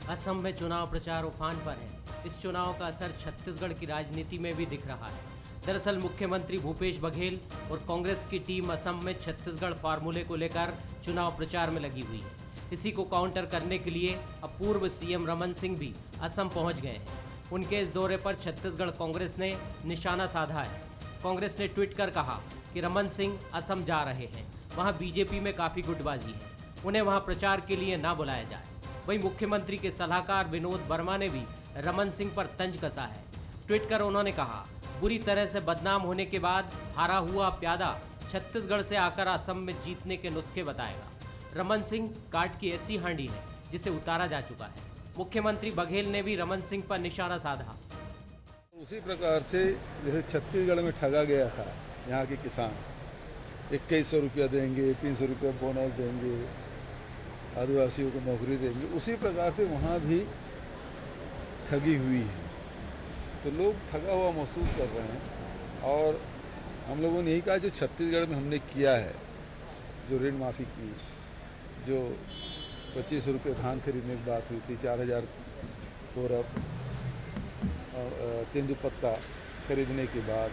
असम में चुनाव प्रचार उफान पर है। इस चुनाव का असर छत्तीसगढ़ की राजनीति में भी दिख रहा है। दरअसल मुख्यमंत्री भूपेश बघेल और कांग्रेस की टीम असम में छत्तीसगढ़ फार्मूले को लेकर चुनाव प्रचार में लगी हुई है। इसी को काउंटर करने के लिए अब पूर्व सीएम रमन सिंह भी असम पहुंच गए हैं। उनके इस दौरे पर छत्तीसगढ़ कांग्रेस ने निशाना साधा है। कांग्रेस ने ट्वीट कर कहा कि रमन सिंह असम जा रहे हैं, वहां बीजेपी में काफी गुटबाजी है, उन्हें वहां प्रचार के लिए ना बुलाया जाए। वहीं मुख्यमंत्री के सलाहकार विनोद वर्मा ने भी रमन सिंह पर तंज कसा है। ट्वीट कर उन्होंने कहा, बुरी तरह से बदनाम होने के बाद हारा हुआ प्यादा छत्तीसगढ़ से आकर असम में जीतने के नुस्खे बताएगा। रमन सिंह काट की ऐसी हांडी है जिसे उतारा जा चुका है। मुख्यमंत्री बघेल ने भी रमन सिंह पर निशाना साधा। उसी प्रकार से जैसे छत्तीसगढ़ में ठगा गया था यहाँ के किसान, 2100 रुपया देंगे, 300 रुपया बोनस देंगे, आदिवासियों को नौकरी देंगे, उसी प्रकार से वहाँ भी ठगी हुई है। तो लोग ठगा हुआ महसूस कर रहे हैं। और हम लोगों ने यही कहा जो छत्तीसगढ़ में हमने किया है, जो ऋण माफ़ी की, जो 25 रुपये धान खरीदने की बात हुई थी, 4000 कोरब और तेंदुपत्ता खरीदने के बाद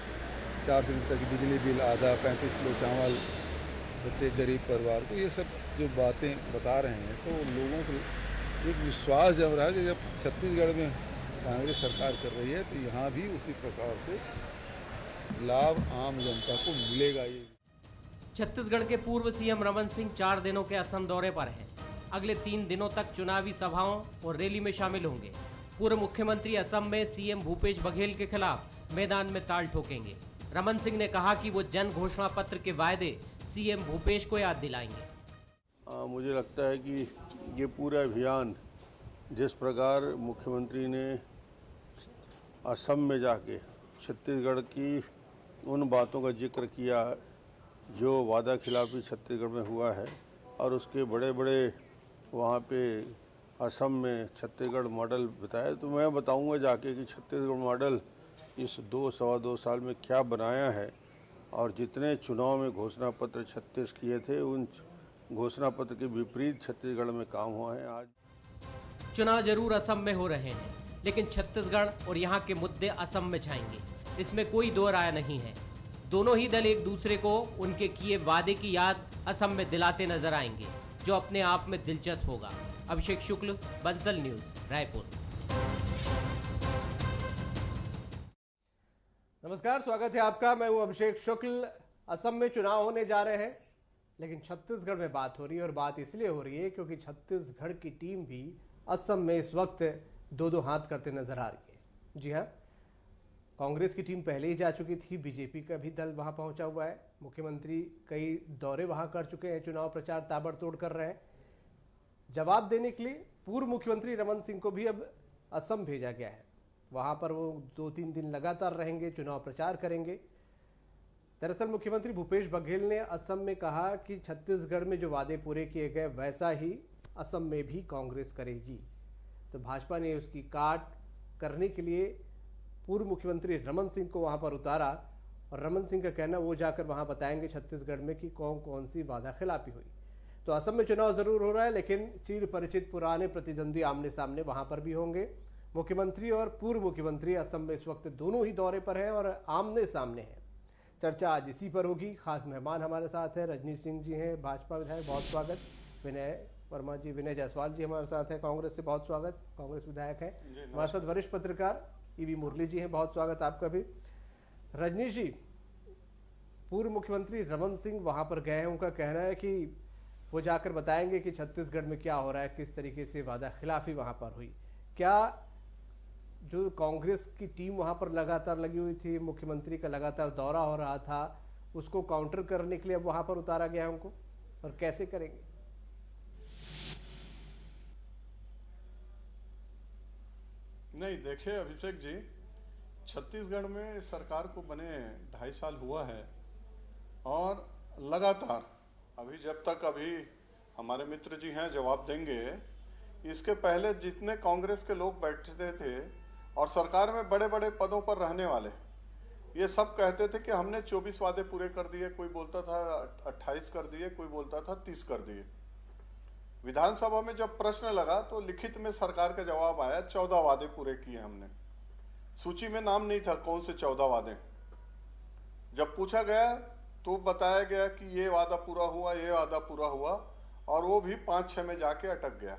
400 रुपये की बिजली बिल आधा, 35 किलो चावल प्रत्येक गरीब परिवार को, ये सब जो बातें बता रहे हैं, तो लोगों को एक विश्वास जम रहा है कि जब छत्तीसगढ़ में कांग्रेस सरकार कर रही है तो यहाँ भी उसी प्रकार से लाभ आम जनता को मिलेगा। ये छत्तीसगढ़ के पूर्व सीएम रमन सिंह 4 दिनों के असम दौरे पर हैं। अगले 3 दिनों तक चुनावी सभाओं और रैली में शामिल होंगे। पूर्व मुख्यमंत्री असम में सीएम भूपेश बघेल के खिलाफ मैदान में ताल ठोकेंगे। रमन सिंह ने कहा कि वो जन घोषणा पत्र के वायदे सीएम भूपेश को याद दिलाएंगे। मुझे लगता है कि ये पूरा अभियान जिस प्रकार मुख्यमंत्री ने असम में जाके छत्तीसगढ़ की उन बातों का जिक्र किया जो वादा खिलाफी छत्तीसगढ़ में हुआ है, और उसके बड़े बड़े वहाँ पे असम में छत्तीसगढ़ मॉडल बताया, तो मैं बताऊंगा जाके कि छत्तीसगढ़ मॉडल इस 2-2.25 साल में क्या बनाया है। और जितने चुनाव में घोषणा पत्र 36 किए थे, उन घोषणा पत्र के विपरीत छत्तीसगढ़ में काम हुआ है। आज चुनाव जरूर असम में हो रहे हैं, लेकिन छत्तीसगढ़ और यहाँ के मुद्दे असम में छाएंगे, इसमें कोई दो राय नहीं है। दोनों ही दल एक दूसरे को उनके किए वादे की याद असम में दिलाते नजर आएंगे, जो अपने आप में दिलचस्प होगा। अभिषेक शुक्ल, बंसल न्यूज, रायपुर। नमस्कार, स्वागत है आपका। मैं हूं अभिषेक शुक्ल। असम में चुनाव होने जा रहे हैं, लेकिन छत्तीसगढ़ में बात हो रही है, और बात इसलिए हो रही है क्योंकि छत्तीसगढ़ की टीम भी असम में इस वक्त दो हाथ करते नजर आ रही है। जी हां, कांग्रेस की टीम पहले ही जा चुकी थी, बीजेपी का भी दल वहां पहुंचा हुआ है, मुख्यमंत्री कई दौरे वहां कर चुके हैं, चुनाव प्रचार ताबड़तोड़ कर रहे हैं। जवाब देने के लिए पूर्व मुख्यमंत्री रमन सिंह को भी अब असम भेजा गया है। वहां पर वो 2-3 दिन लगातार रहेंगे, चुनाव प्रचार करेंगे। दरअसल मुख्यमंत्री भूपेश बघेल ने असम में कहा कि छत्तीसगढ़ में जो वादे पूरे किए गए वैसा ही असम में भी कांग्रेस करेगी। तो भाजपा ने उसकी काट करने के लिए पूर्व मुख्यमंत्री रमन सिंह को वहां पर उतारा, और रमन सिंह का कहना वो जाकर वहां बताएंगे छत्तीसगढ़ में कि कौन कौन सी वादा खिलाफी हुई। तो असम में चुनाव जरूर हो रहा है, लेकिन चिर परिचित पुराने प्रतिद्वंदी आमने सामने वहां पर भी होंगे। मुख्यमंत्री और पूर्व मुख्यमंत्री असम में इस वक्त दोनों ही दौरे पर हैं और आमने सामने हैं। चर्चा आज इसी पर होगी। खास मेहमान हमारे साथ हैं, रजनीश सिंह जी हैं, भाजपा विधायक, बहुत स्वागत। विनय वर्मा जी, विनय जायसवाल जी हमारे साथ हैं, कांग्रेस से, बहुत स्वागत, कांग्रेस विधायक हैं। हमारे साथ वरिष्ठ पत्रकार ईवी मुरली जी हैं, बहुत स्वागत आपका भी। रजनीश जी, पूर्व मुख्यमंत्री रमन सिंह वहां पर गए हैं, उनका कहना है कि वो जाकर बताएंगे कि छत्तीसगढ़ में क्या हो रहा है, किस तरीके से वादा खिलाफी वहां पर हुई। क्या जो कांग्रेस की टीम वहां पर लगातार लगी हुई थी, मुख्यमंत्री का लगातार दौरा हो रहा था, उसको काउंटर करने के लिए अब वहां पर उतारा गया है उनको, और कैसे करेंगे? नहीं, देखिए अभिषेक जी, छत्तीसगढ़ में सरकार को बने 2.5 साल हुआ है, और लगातार अभी हमारे मित्र जी हैं जवाब देंगे, इसके पहले जितने कांग्रेस के लोग बैठते थे और सरकार में बड़े बड़े पदों पर रहने वाले, ये सब कहते थे कि हमने 24 वादे पूरे कर दिए। कोई बोलता था 28 कर दिए, कोई बोलता था 30 कर दिए। विधानसभा में जब प्रश्न लगा तो लिखित में सरकार का जवाब आया 14 वादे पूरे किए हमने। सूची में नाम नहीं था कौन से 14 वादे। जब पूछा गया तो बताया गया कि ये वादा पूरा हुआ, ये वादा पूरा हुआ, और वो भी 5-6 में जाके अटक गया।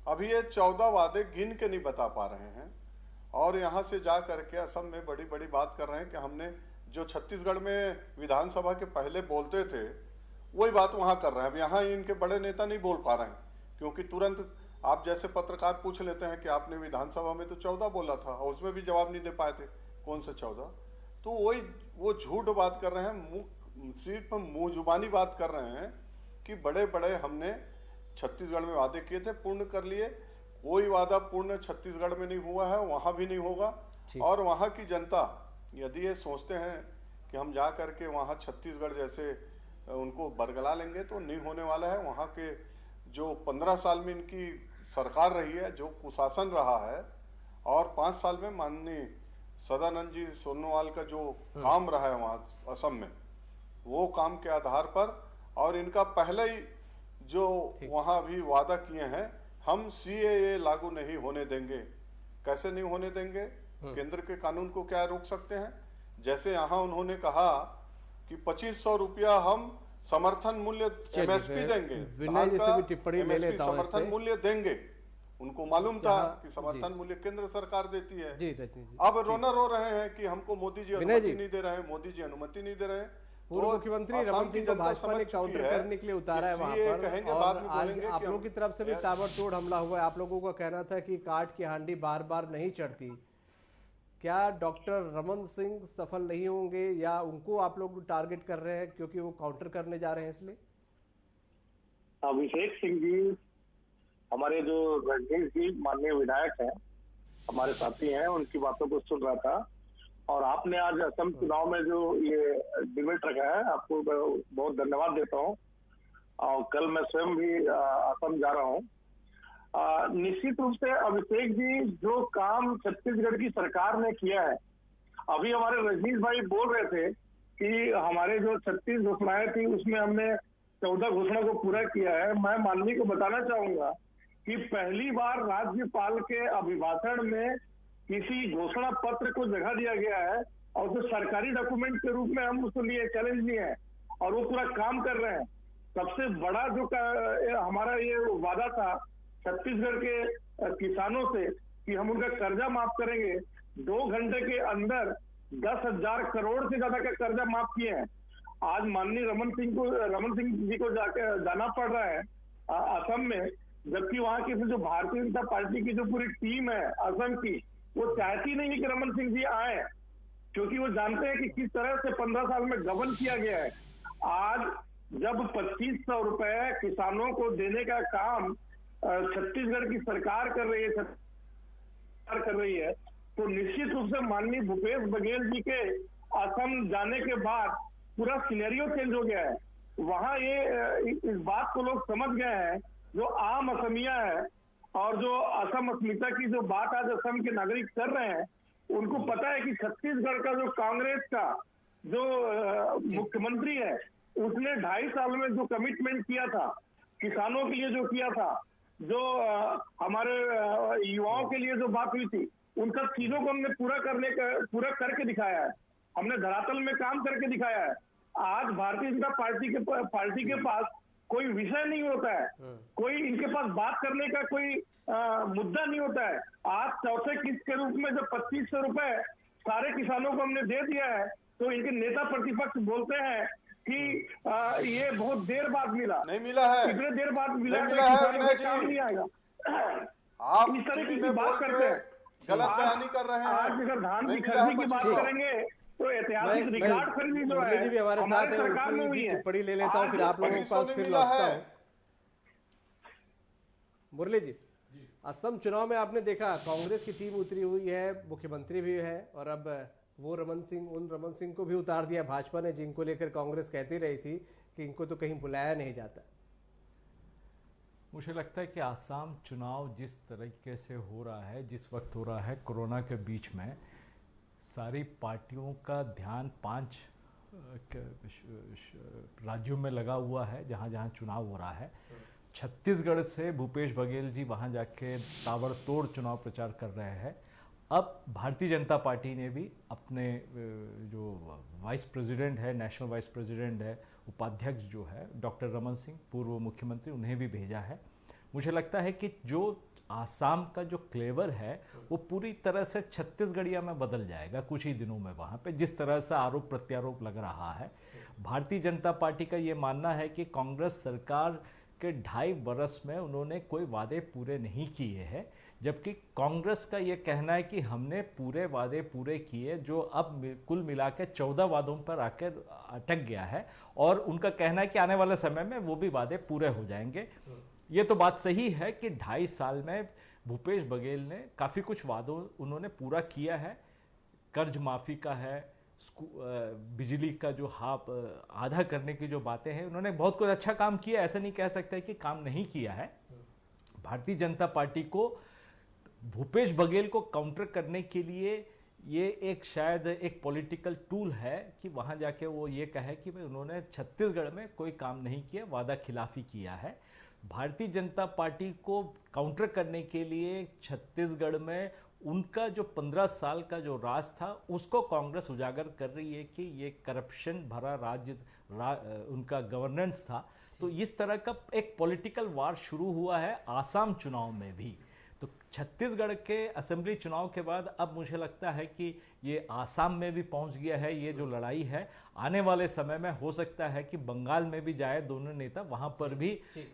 अभी ये 14 वादे गिन के नहीं बता पा रहे हैं और यहाँ से जा करके असम में बड़ी बड़ी बात कर रहे हैं कि हमने जो छत्तीसगढ़ में विधानसभा के पहले बोलते थे वही बात वहाँ कर रहे हैं। अब यहाँ इनके बड़े नेता नहीं बोल पा रहे हैं क्योंकि तुरंत आप जैसे पत्रकार पूछ लेते हैं कि आपने विधानसभा में तो 14 बोला था और उसमें भी जवाब नहीं दे पाए थे, कौन से 14। तो वही वो झूठ बात कर रहे हैं, सिर्फ मुंह जुबानी बात कर रहे हैं कि बड़े बड़े हमने छत्तीसगढ़ में वादे किए थे, पूर्ण कर लिए। कोई वादा पूर्ण छत्तीसगढ़ में नहीं हुआ है, वहां भी नहीं होगा। और वहां की जनता यदि ये सोचते हैं कि हम जा करके वहां छत्तीसगढ़ जैसे उनको बरगला लेंगे तो नहीं होने वाला है। वहां के जो 15 साल में इनकी सरकार रही है, जो कुशासन रहा है, और 5 साल में माननीय सदानंद जी सोनोवाल का जो काम रहा है वहां असम में, वो काम के आधार पर और इनका पहले ही जो वहां भी वादा किए हैं, हम CAA लागू नहीं होने देंगे। कैसे नहीं होने देंगे? केंद्र के कानून को क्या रोक सकते हैं? जैसे यहाँ उन्होंने कहा कि 2500 रुपया हम समर्थन मूल्य MSP देंगे, विनय जी से भी टिप्पणी ले लेता हूं। समर्थन मूल्य देंगे। उनको मालूम था कि समर्थन मूल्य केंद्र सरकार देती है। जी रजनी जी, अब रोना रो रहे हैं कि हमको मोदी जी अनुमति नहीं दे रहे हैं, मोदी जी अनुमति नहीं दे रहे हैं। पूर्व मुख्यमंत्री रमन सिंह को भाजपा ने काउंटर करने के लिए उतारा है वहां पर, और आज आप लोगों की तरफ से भी ताबड़तोड़ हमला हुआ है। आप लोगों का कहना था कि काट की हांडी बार बार नहीं चढ़ती। क्या डॉक्टर रमन सिंह सफल नहीं होंगे या उनको आप लोग टारगेट कर रहे हैं क्योंकि वो काउंटर करने जा रहे हैं इसलिए? अभिषेक सिंह जी हमारे जो रजनीश जी माननीय विधायक हैं, हमारे साथी हैं, उनकी बातों को सुन रहा था। और आपने आज असम चुनाव में जो ये डिबेट रखा है, आपको बहुत धन्यवाद देता हूँ। और कल मैं स्वयं भी असम जा रहा हूँ। निश्चित रूप से अभिषेक जी, जो काम छत्तीसगढ़ की सरकार ने किया है, अभी हमारे रजनीश भाई बोल रहे थे कि हमारे जो 36 घोषणाएं थी उसमें हमने 14 घोषणा को पूरा किया है। मैं माननीय को बताना चाहूंगा कि पहली बार राज्यपाल के अभिभाषण में किसी घोषणा पत्र को जगह दिया गया है और जो सरकारी डॉक्यूमेंट के रूप में हम उसको लिए चैलेंज लिए हैं और वो पूरा काम कर रहे हैं। सबसे बड़ा जो हमारा ये वादा था छत्तीसगढ़ के किसानों से कि हम उनका कर्जा माफ करेंगे, 2 घंटे के अंदर 10,000 करोड़ से ज्यादा का कर्जा माफ किए हैं। आज माननीय रमन सिंह जी को जाना पड़ रहा है असम में, जबकि वहां की जो भारतीय जनता पार्टी की जो पूरी टीम है असम की, वो चाहती नहीं है कि रमन सिंह जी आए, क्योंकि वो जानते हैं कि किस तरह से 15 साल में गबन किया गया है। आज जब 2500 रुपए किसानों को देने का काम छत्तीसगढ़ की सरकार कर रही है, तो निश्चित रूप से माननीय भूपेश बघेल जी के असम जाने के बाद पूरा सिनेरियो चेंज हो गया है। वहां ये इस बात को लोग समझ गए हैं, जो आम असमिया है और जो असम अस्मिता की जो बात आज असम के नागरिक कर रहे हैं, उनको पता है कि छत्तीसगढ़ का जो कांग्रेस का जो मुख्यमंत्री है, उसने 2.5 साल में जो कमिटमेंट किया था, किसानों के लिए जो किया था, जो हमारे युवाओं के लिए जो बात हुई थी, उन सब चीजों को हमने पूरा करके दिखाया है। हमने धरातल में काम करके दिखाया है। आज भारतीय जनता पार्टी के पास कोई विषय नहीं होता है, कोई इनके पास बात करने का कोई मुद्दा नहीं होता है। आज चौथे किस्त के रूप में जब 2500 रुपए सारे किसानों को हमने दे दिया है, तो इनके नेता प्रतिपक्ष बोलते हैं कि ये बहुत देर बाद मिला। नहीं मिला है, इतने देर बाद मिला है, विनय जी। काम नहीं आएगा। आप इस तरह की में बात बोल करते के हैं, गलत बयानी कर रहे हैं। आज अगर धान नहीं की मिला है खरीदी की बात 2500। करेंगे तो ऐतिहासिक रिकॉर्ड खरीदी जो मुरली है जी भी हमारे साथ है, सरकार में उनकी हुई भी है। टिप्पणी ले लेता हूँ, फिर आप लोगों के 2500 पास नहीं फिर मिला लौटता है। हूँ। मुरली जी, असम चुनाव में आपने देखा कांग्रेस की टीम उतरी हुई है, मुख्यमंत्री भी है, और अब वो रमन सिंह को भी उतार दिया भाजपा ने, जिनको लेकर कांग्रेस कहती रही थी कि इनको तो कहीं बुलाया नहीं जाता। मुझे लगता है कि आसाम चुनाव जिस तरीके से हो रहा है, जिस वक्त हो रहा है, कोरोना के बीच में, सारी पार्टियों का ध्यान 5 राज्यों में लगा हुआ है जहाँ जहाँ चुनाव हो रहा है। छत्तीसगढ़ से भूपेश बघेल जी वहाँ जाके ताबड़तोड़ चुनाव प्रचार कर रहे हैं। अब भारतीय जनता पार्टी ने भी अपने जो वाइस प्रेसिडेंट है, नेशनल वाइस प्रेसिडेंट है, उपाध्यक्ष जो है डॉक्टर रमन सिंह, पूर्व मुख्यमंत्री, उन्हें भी भेजा है। मुझे लगता है कि जो आसाम का जो क्लेवर है वो पूरी तरह से छत्तीसगढ़िया में बदल जाएगा कुछ ही दिनों में। वहाँ पे जिस तरह से आरोप प्रत्यारोप लग रहा है, भारतीय जनता पार्टी का ये मानना है कि कांग्रेस सरकार के 2.5 वर्ष में उन्होंने कोई वादे पूरे नहीं किए हैं, जबकि कांग्रेस का ये कहना है कि हमने पूरे वादे पूरे किए, जो अब कुल मिला के 14 वादों पर आकर अटक गया है। और उनका कहना है कि आने वाले समय में वो भी वादे पूरे हो जाएंगे। ये तो बात सही है कि 2.5 साल में भूपेश बघेल ने काफ़ी कुछ वादों उन्होंने पूरा किया है। कर्ज माफ़ी का है, बिजली का जो आधा करने की जो बातें हैं, उन्होंने बहुत कुछ अच्छा काम किया, ऐसा नहीं कह सकते कि काम नहीं किया है। भारतीय जनता पार्टी को भूपेश बघेल को काउंटर करने के लिए ये एक शायद एक पॉलिटिकल टूल है कि वहाँ जाके वो ये कहे कि भाई उन्होंने छत्तीसगढ़ में कोई काम नहीं किया, वादा खिलाफी किया है। भारतीय जनता पार्टी को काउंटर करने के लिए छत्तीसगढ़ में उनका जो 15 साल का जो राज था उसको कांग्रेस उजागर कर रही है कि ये करप्शन भरा राज्य उनका गवर्नेंस था। तो इस तरह का एक पॉलिटिकल वार शुरू हुआ है आसाम चुनाव में भी। तो छत्तीसगढ़ के असेंबली चुनाव के बाद अब मुझे लगता है कि ये आसाम में भी पहुंच गया है ये जो लड़ाई है। आने वाले समय में हो सकता है कि बंगाल में भी जाए दोनों नेता, वहां पर भी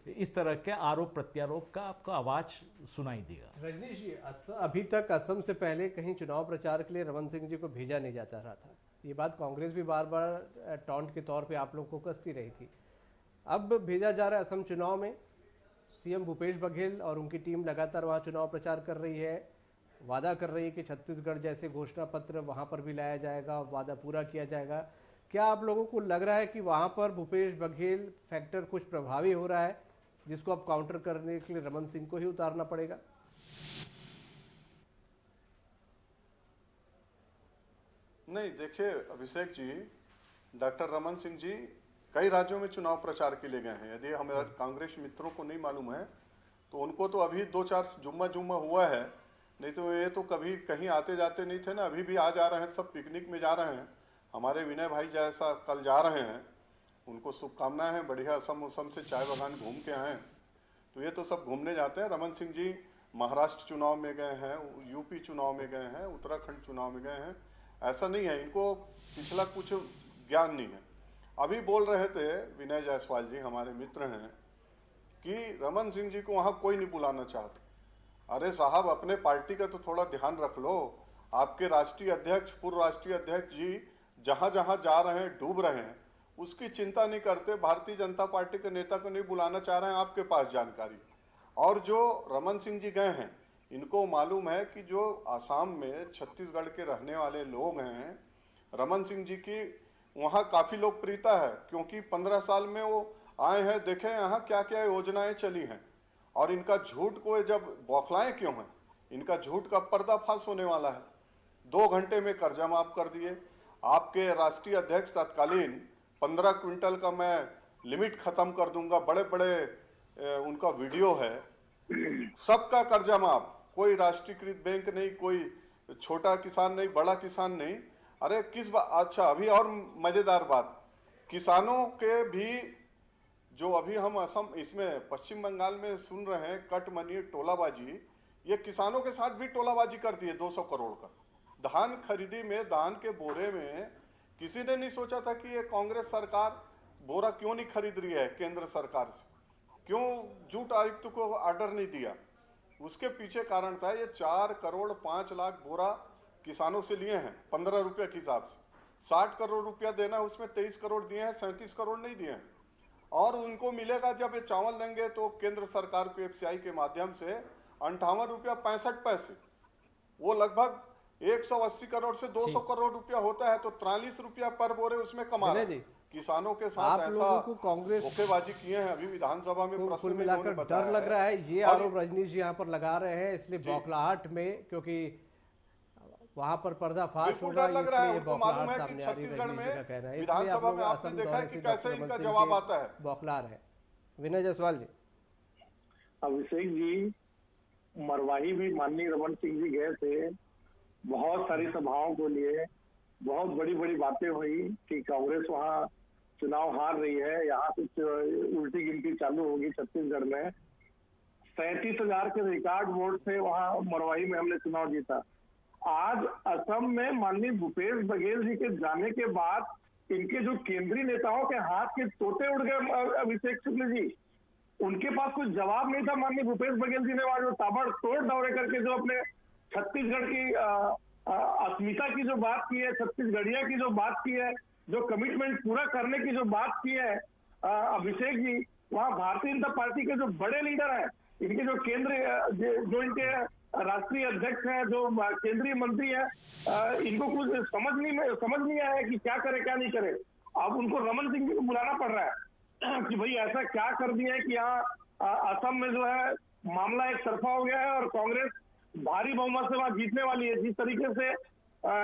इस तरह के आरोप प्रत्यारोप का आपको आवाज सुनाई देगा। रजनीश जी, अभी तक असम से पहले कहीं चुनाव प्रचार के लिए रमन सिंह जी को भेजा नहीं जाता रहा था। ये बात कांग्रेस भी बार बार टॉन्ट के तौर पर आप लोग को कसती रही थी। अब भेजा जा रहा है असम चुनाव में। सीएम भूपेश बघेल और उनकी टीम लगातार वहां चुनाव प्रचार कर रही है, वादा कर रही है कि छत्तीसगढ़ जैसे घोषणा पत्र वहां पर भी लाया जाएगा, वादा पूरा किया जाएगा। क्या आप लोगों को लग रहा है कि वहां पर भूपेश बघेल फैक्टर कुछ प्रभावी हो रहा है, जिसको अब काउंटर करने के लिए रमन सिंह को ही उतारना पड़ेगा? नहीं, देखिए अभिषेक जी, डॉक्टर रमन सिंह जी कई राज्यों में चुनाव प्रचार के लिए गए हैं। यदि हमारे कांग्रेस मित्रों को नहीं मालूम है तो उनको तो अभी 2-4 जुम्मा हुआ है, नहीं तो ये तो कभी कहीं आते जाते नहीं थे ना। अभी भी आ जा रहे हैं, सब पिकनिक में जा रहे हैं। हमारे विनय भाई जैसा कल जा रहे हैं, उनको शुभकामनाएं हैं, बढ़िया असम से चाय बागान घूम के आए। तो ये तो सब घूमने जाते हैं। रमन सिंह जी महाराष्ट्र चुनाव में गए हैं, यूपी चुनाव में गए हैं, उत्तराखंड चुनाव में गए हैं। ऐसा नहीं है इनको पिछला कुछ ज्ञान नहीं है। अभी बोल रहे थे विनय जायसवाल जी, हमारे मित्र हैं, कि रमन सिंह जी को वहां कोई नहीं बुलाना चाहता। अरे साहब, अपने पार्टी का तो थोड़ा ध्यान रख लो। आपके राष्ट्रीय अध्यक्ष, पूर्व राष्ट्रीय अध्यक्ष जी जहां जहां जा रहे हैं, डूब रहे हैं, उसकी चिंता नहीं करते। भारतीय जनता पार्टी के नेता को नहीं बुलाना चाह रहे हैं, आपके पास जानकारी। और जो रमन सिंह जी गए हैं, इनको मालूम है कि जो आसाम में छत्तीसगढ़ के रहने वाले लोग हैं, रमन सिंह जी की वहाँ काफ़ी लोकप्रियता है, क्योंकि 15 साल में वो आए हैं, देखें यहाँ क्या क्या योजनाएं चली हैं। और इनका झूठ को जब बौखलाएं क्यों हैं, इनका झूठ का पर्दाफाश होने वाला है। 2 घंटे में कर्जा माफ कर दिए। आपके राष्ट्रीय अध्यक्ष तत्कालीन 15 क्विंटल का मैं लिमिट खत्म कर दूंगा, बड़े बड़े उनका वीडियो है, सबका कर्जा माफ। कोई राष्ट्रीयकृत बैंक नहीं, कोई छोटा किसान नहीं, बड़ा किसान नहीं। अरे किस बात। अच्छा, अभी और मजेदार बात, किसानों के भी जो अभी हम असम इसमें पश्चिम बंगाल में सुन रहे हैं कट मनी टोलाबाजी, ये किसानों के साथ भी टोलाबाजी कर दी है। 200 करोड़ का धान खरीदी में, धान के बोरे में किसी ने नहीं सोचा था कि ये कांग्रेस सरकार बोरा क्यों नहीं खरीद रही है केंद्र सरकार से, क्यों जूट आयुक्त को ऑर्डर नहीं दिया। उसके पीछे कारण था ये 4 करोड़ 5 लाख बोरा किसानों से लिए हैं 15 रुपये के हिसाब से। 60 करोड़ रुपया देना, उसमें 23 करोड़ दिए हैं, 37 करोड़ नहीं दिए हैं। और उनको मिलेगा जब ये चावल लेंगे तो केंद्र सरकार को एफसीआई के माध्यम से 58 रुपया 65 पैसे, वो लगभग 180 करोड़ से 200 करोड़ रुपया होता है। तो 43 रुपया पर बोरे उसमें कमा रहे हैं। किसानों के साथ ऐसा धोखेबाजी किए हैं। अभी विधानसभा में प्रश्न कुल मिलाकर डर लग रहा है। ये आरोप रजनीश जी यहाँ पर लगा रहे हैं, इसलिए बौखलाहट में, क्योंकि वहां पर पर्दाफाश होगा, इसलिए बौखलाहट सामने आ रही है। रजनीश जी का कहना है, इसलिए आप लोग असम दौरे से कैसे इनका जवाब आता है, बौखला रहे। विनय जायसवाल जी, अभिषेक जी, मरवाही भी माननीय रमन सिंह जी गए थे, बहुत सारी सभाओं को लिए, बहुत बड़ी बड़ी बातें हुई कि कांग्रेस वहाँ चुनाव हार रही है, यहाँ से उल्टी गिनती चालू होगी छत्तीसगढ़ में। 37,000 के रिकॉर्ड वोट से वहाँ मरवाही में हमने चुनाव जीता। आज असम में माननीय भूपेश बघेल जी के जाने के बाद इनके जो केंद्रीय नेताओं के हाथ के तोते उड़ गए। अभिषेक शुक्ल जी, उनके पास कोई जवाब नहीं था। माननीय भूपेश बघेल जी ने वहां जो ताबड़तोड़ दौरे करके जो अपने छत्तीसगढ़ की अस्मिता की जो बात की है, छत्तीसगढ़िया की जो बात की है, जो कमिटमेंट पूरा करने की जो बात की है अभिषेक जी, वहाँ भारतीय जनता पार्टी के जो बड़े लीडर हैं, इनके जो जो इनके राष्ट्रीय अध्यक्ष हैं, जो केंद्रीय मंत्री हैं, इनको कुछ समझ नहीं आया कि क्या करे क्या नहीं करे। अब उनको रमन सिंह जी को बुलाना पड़ रहा है कि भाई ऐसा क्या कर दिया है कि यहाँ असम में जो है मामला एक तरफा हो गया है और कांग्रेस भारी बहुमत से वहां जीतने वाली है। जिस तरीके से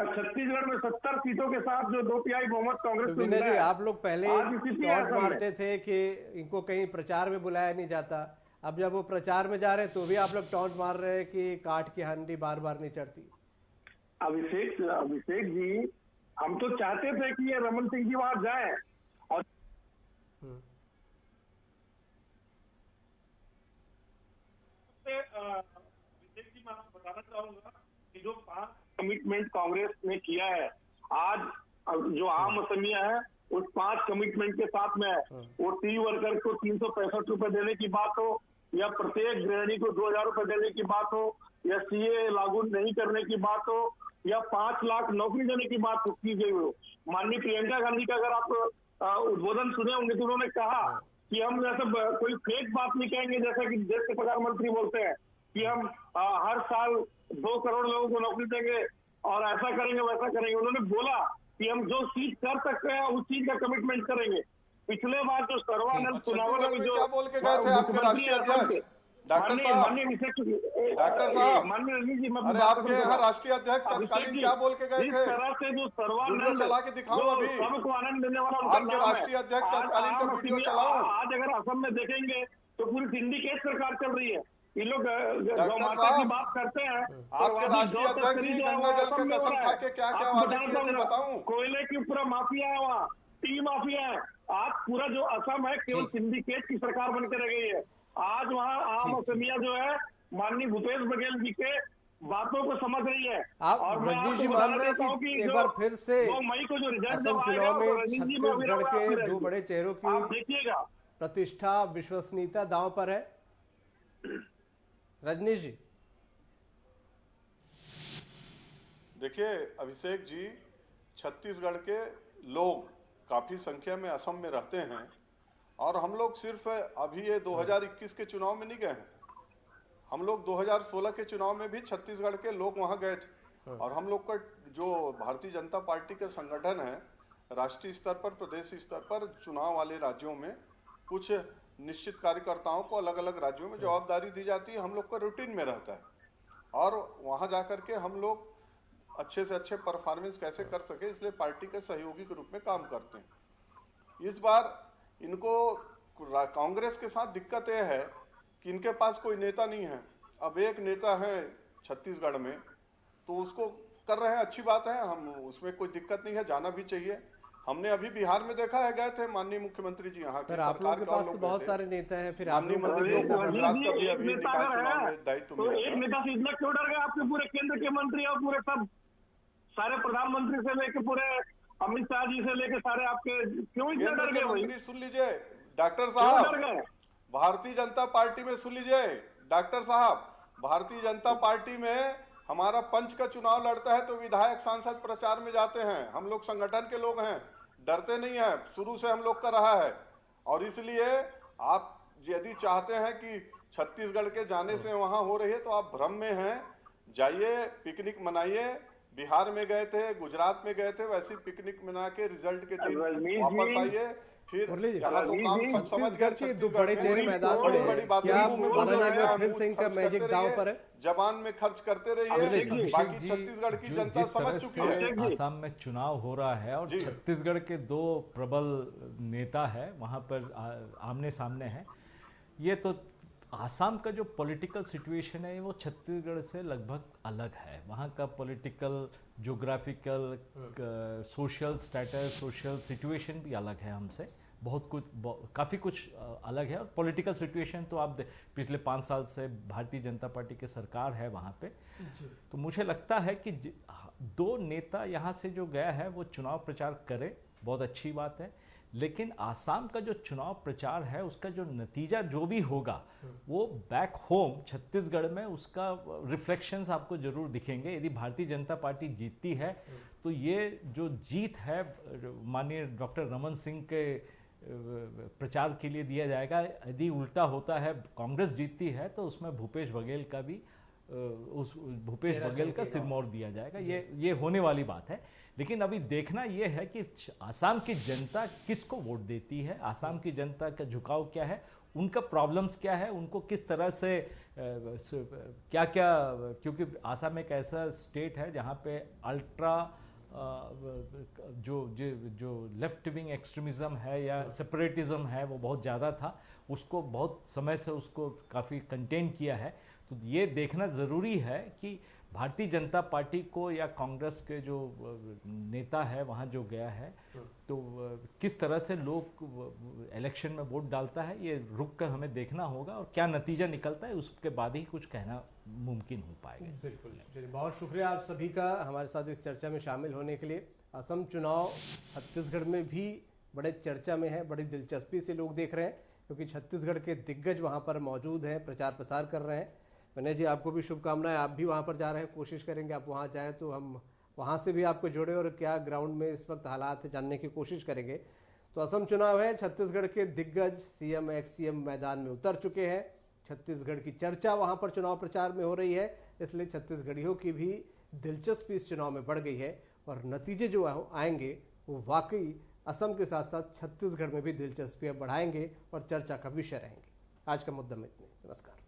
छत्तीसगढ़ में 70 सीटों के साथ जो 2/3 बहुमत कांग्रेस को विनय मिला जी, है, आप लोग पहले आज स्थिति टॉन्ट असम में। मारते थे कि इनको कहीं प्रचार में बुलाया नहीं जाता। अब जब वो प्रचार में जा रहे हैं तो भी आप लोग टॉन्ट मार रहे हैं कि काठ की हांडी बार बार नहीं चढ़ती। अभिषेक जी, हम तो चाहते थे कि ये रमन सिंह जी वहां जाए और अभिषेक जी, मैं आपको बताना चाहूंगा कि जो 5 कमिटमेंट कांग्रेस ने किया है, आज जो आम असमिया है उस 5 कमिटमेंट के साथ में वो टी वर्कर को 365 रुपए देने की बात हो, या प्रत्येक गृहिणी को 2,000 रुपए देने की बात हो, या सीए लागू नहीं करने की बात हो, या 5 लाख नौकरी देने की बात की गई हो। माननीय प्रियंका गांधी का अगर आप उद्बोधन सुने होंगे तो उन्होंने कहा कि हम जैसे कोई फेक बात नहीं कहेंगे, जैसा कि देश के प्रधानमंत्री बोलते हैं कि हम हर साल 2 करोड़ लोगों को नौकरी देंगे और ऐसा करेंगे वैसा करेंगे। उन्होंने बोला कि हम जो चीज कर सकते हैं उस चीज का कमिटमेंट करेंगे। पिछले बार जो सर्वानंद सोनोवाल में क्या बोल के गए थे आपके राष्ट्रीय अध्यक्ष डॉक्टर साहब? डॉक्टर साहब, माननीय रजनीश जी, अरे आपके यहाँ राष्ट्रीय अध्यक्ष तत्कालीन क्या बोल के गए थे? इस तरह से जो सर्वानंद वीडियो चला के दिखाऊं अभी, सबको आनंद देने वाला उनका आपके नाम है। राष्ट्रीय अध्यक्ष तत्कालीन का वीडियो चलाऊं? आज अगर असम में देखेंगे तो पूरी सिंडिकेट सरकार चल रही है। ये लोग डॉक्टर गौ माता की साहब, बात करते हैं तो आपके अभी राष्ट्रीय जो अध्यक्ष जी तस्करी जो है गंगा वो जल के असम में हो कसम रहा खा है। के क्या क्या आपको वादे बताना किए थे चाहूंगा, बताऊं? कोयले की पूरा माफिया है वहाँ, टी माफिया है। आज पूरा जो असम है केवल सिंडिकेट की सरकार बन के रह गई है। आज वहाँ आम असमिया जो है माननीय भूपेश बघेल जी के बातों को समझ रही है। आप और मैं रजनीश आपको जी मान बताना रहे हैं चाहता हूं कि कि एक जो बार फिर से 2 मई को जो रिजल्ट असम जब आएगा, चुनाव वो में रजनीश जी छत्तीसगढ़ के में 2 बड़े चेहरों आप की देखिएगा। प्रतिष्ठा विश्वसनीयता दांव पर है। रजनीश जी, देखिए अभिषेक जी, छत्तीसगढ़ के लोग काफी संख्या में असम में रहते हैं और हम लोग सिर्फ अभी ये 2021 के चुनाव में नहीं गए हैं। हम लोग 2016 के चुनाव में भी छत्तीसगढ़ के लोग वहां गए थे और हम लोग का जो भारतीय जनता पार्टी का संगठन है, राष्ट्रीय स्तर पर, प्रदेश स्तर पर चुनाव वाले राज्यों में कुछ निश्चित कार्यकर्ताओं को अलग अलग राज्यों में जवाबदारी दी जाती है। हम लोग का रूटीन में रहता है और वहां जाकर के हम लोग अच्छे से अच्छे परफॉर्मेंस कैसे कर सके, इसलिए पार्टी के सहयोगी के रूप में काम करते हैं। इस बार इनको कांग्रेस के साथ दिक्कत यह है कि इनके पास कोई नेता नहीं है। अब एक नेता है छत्तीसगढ़ में, तो उसको कर रहे हैं, अच्छी बात है, हम उसमें कोई दिक्कत नहीं है, जाना भी चाहिए। हमने अभी बिहार में देखा है, गए थे माननीय मुख्यमंत्री जी यहाँ के, पर आप लोगों के पास तो बहुत सारे नेता हैं, फिर आप लोग मंत्री लोग को गुजरात का भी अभी निकाय चुनाव में दायित्व तो मिला एक था। नेता से इतना क्यों डर गए आपके पूरे केंद्र के मंत्री और पूरे सब सारे प्रधानमंत्री से लेके पूरे अमित शाह जी से लेके सारे आपके, क्यों इतना केंद्र डर के गए भाई? मंत्री सुन लीजिए डॉक्टर क्यों साहब, डर गए? भारतीय जनता पार्टी में सुन लीजिए डॉक्टर साहब, भारतीय जनता पार्टी में हमारा पंच का चुनाव लड़ता है तो विधायक सांसद प्रचार में जाते हैं। हम लोग संगठन के लोग हैं, डरते नहीं है, शुरू से हम लोग का रहा है। और इसलिए आप यदि चाहते हैं कि छत्तीसगढ़ के जाने से वहां हो रही है तो आप भ्रम में हैं। जाइए, पिकनिक मनाइए। बिहार में गए थे, गुजरात में गए थे, वैसी पिकनिक मना के रिजल्ट के दिन वापस आइए। फिर यहाँ तो काम सब समझ गए। छत्तीसगढ़ के 2 बड़े चेहरे मैदान में हैं। क्या महाराज फिर से इनका मैजिक दांव पर है? जबान में खर्च करते रहिए, बाकी छत्तीसगढ़ की जनता समझ चुकी है। असम में चुनाव हो रहा है और छत्तीसगढ़ के 2 प्रबल नेता है वहां पर आमने सामने हैं। ये तो आसाम का जो पॉलिटिकल सिचुएशन है वो छत्तीसगढ़ से लगभग अलग है। वहाँ का political, geographical, social status, social situation भी अलग है हमसे। बहुत कुछ, काफ़ी कुछ अलग है। और पॉलिटिकल सिचुएशन तो आप पिछले 5 साल से भारतीय जनता पार्टी की सरकार है वहाँ पे, तो मुझे लगता है कि 2 नेता यहाँ से जो गया है वो चुनाव प्रचार करे, बहुत अच्छी बात है। लेकिन आसाम का जो चुनाव प्रचार है उसका जो नतीजा जो भी होगा वो बैक होम छत्तीसगढ़ में उसका रिफ्लेक्शंस आपको जरूर दिखेंगे। यदि भारतीय जनता पार्टी जीतती है तो ये जो जीत है माननीय डॉक्टर रमन सिंह के प्रचार के लिए दिया जाएगा। यदि उल्टा होता है, कांग्रेस जीतती है, तो उसमें भूपेश बघेल का भी भूपेश बघेल का सिरमौर दिया जाएगा। ये होने वाली बात है। लेकिन अभी देखना ये है कि आसाम की जनता किसको वोट देती है, आसाम की जनता का झुकाव क्या है, उनका प्रॉब्लम्स क्या है, उनको किस तरह से क्या क्या, क्योंकि आसाम एक ऐसा स्टेट है जहाँ पे अल्ट्रा जो लेफ्ट विंग एक्सट्रीमिज्म है या सेपरेटिज्म है वो बहुत ज़्यादा था। उसको बहुत समय से उसको काफ़ी कंटेन किया है। तो ये देखना ज़रूरी है कि भारतीय जनता पार्टी को या कांग्रेस के जो नेता है वहाँ जो गया है तो किस तरह से लोग इलेक्शन में वोट डालता है, ये रुक कर हमें देखना होगा। और क्या नतीजा निकलता है उसके बाद ही कुछ कहना मुमकिन हो पाएगा। बिल्कुल, चलिए, बहुत शुक्रिया आप सभी का हमारे साथ इस चर्चा में शामिल होने के लिए। असम चुनाव छत्तीसगढ़ में भी बड़े चर्चा में है, बड़ी दिलचस्पी से लोग देख रहे हैं, क्योंकि छत्तीसगढ़ के दिग्गज वहाँ पर मौजूद हैं, प्रचार प्रसार कर रहे हैं। विनय जी, आपको भी शुभकामनाएं, आप भी वहाँ पर जा रहे हैं, कोशिश करेंगे आप वहाँ जाएं तो हम वहाँ से भी आपको जोड़े और क्या ग्राउंड में इस वक्त हालात है जानने की कोशिश करेंगे। तो असम चुनाव है, छत्तीसगढ़ के दिग्गज सीएम, एक्स सीएम मैदान में उतर चुके हैं। छत्तीसगढ़ की चर्चा वहाँ पर चुनाव प्रचार में हो रही है, इसलिए छत्तीसगढ़ियों की भी दिलचस्पी इस चुनाव में बढ़ गई है। और नतीजे जो आएंगे वो वाकई असम के साथ साथ छत्तीसगढ़ में भी दिलचस्पी बढ़ाएंगे और चर्चा का विषय रहेंगे। आज का मुद्दा में इतने। नमस्कार।